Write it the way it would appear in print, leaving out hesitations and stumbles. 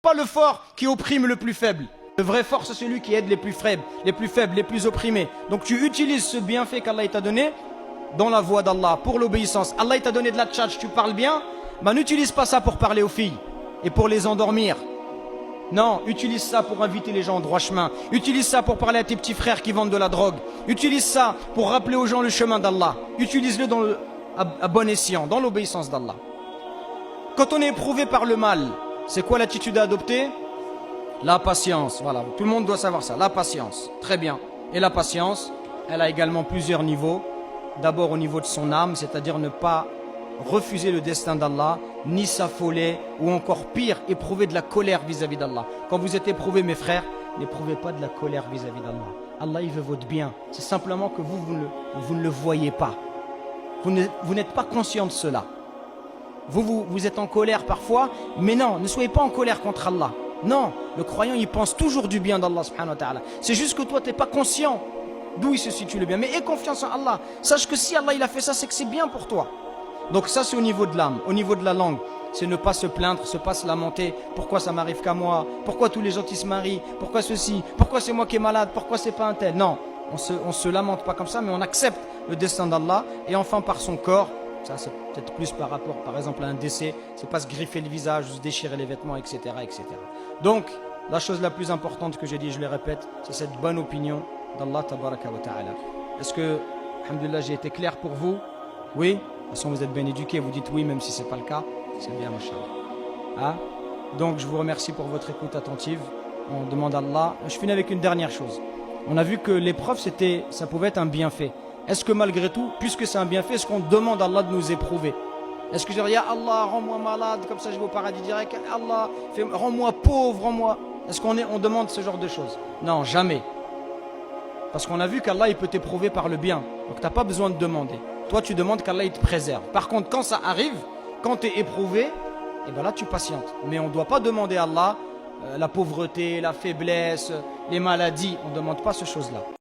Pas le fort qui opprime le plus faible. Le vrai fort, c'est celui qui aide les plus faibles, les plus opprimés. Donc tu utilises ce bienfait qu'Allah t'a donné dans la voie d'Allah, pour l'obéissance. Allah t'a donné de la tchatch, tu parles bien, ben n'utilise pas ça pour parler aux filles et pour les endormir. Non, utilise ça pour inviter les gens au droit chemin. Utilise ça pour parler à tes petits frères qui vendent de la drogue. Utilise ça pour rappeler aux gens le chemin d'Allah. Utilise-le à bon escient, dans l'obéissance d'Allah. Quand on est éprouvé par le mal, c'est quoi l'attitude à adopter? La patience, voilà, tout le monde doit savoir ça, la patience, très bien. Et la patience, elle a également plusieurs niveaux. D'abord au niveau de son âme, c'est-à-dire ne pas refuser le destin d'Allah, ni s'affoler, ou encore pire, éprouver de la colère vis-à-vis d'Allah. Quand vous êtes éprouvés, mes frères, n'éprouvez pas de la colère vis-à-vis d'Allah. Allah, il veut votre bien. C'est simplement que vous ne le voyez pas. Vous n'êtes pas conscient de cela. Vous êtes en colère parfois, mais non, ne soyez pas en colère contre Allah. Non, le croyant, il pense toujours du bien d'Allah subhanahu wa ta'ala. C'est juste que toi, tu n'es pas conscient d'où il se situe le bien. Mais aie confiance en Allah. Sache que si Allah il a fait ça, c'est que c'est bien pour toi. Donc ça, c'est au niveau de l'âme. Au niveau de la langue, c'est ne pas se plaindre, ne pas se lamenter. Pourquoi ça m'arrive qu'à moi? Pourquoi tous les gens qui se marient? Pourquoi ceci? Pourquoi c'est moi qui est malade? Pourquoi c'est pas un tel? Non, on se lamente pas comme ça, mais on accepte le destin d'Allah. Et enfin, par son corps, ça c'est peut-être plus par rapport, par exemple, à un décès. C'est pas se griffer le visage, se déchirer les vêtements, etc., etc. Donc, la chose la plus importante que j'ai dit, je le répète, c'est cette bonne opinion d'Allah tabaraka wa ta'ala. Est-ce que, alhamdoulilah, j'ai été clair pour vous? Oui? De toute façon, vous êtes bien éduqués, vous dites oui, même si ce n'est pas le cas. C'est bien, machallah. Hein? Donc, je vous remercie pour votre écoute attentive. On demande à Allah. Je finis avec une dernière chose. On a vu que l'épreuve, ça pouvait être un bienfait. Est-ce que malgré tout, puisque c'est un bienfait, est-ce qu'on demande à Allah de nous éprouver? Est-ce que je dirais, ya Allah, rends-moi malade, comme ça je vais au paradis direct. Allah, rends-moi pauvre, rends-moi. Est-ce qu'on demande ce genre de choses? Non, jamais. Parce qu'on a vu qu'Allah, il peut t'éprouver par le bien. Donc, tu n'as pas besoin de demander. Toi, tu demandes qu'Allah, il te préserve. Par contre, quand ça arrive, quand tu es éprouvé, et ben là, tu patientes. Mais on ne doit pas demander à Allah la pauvreté, la faiblesse, les maladies. On ne demande pas ces choses-là.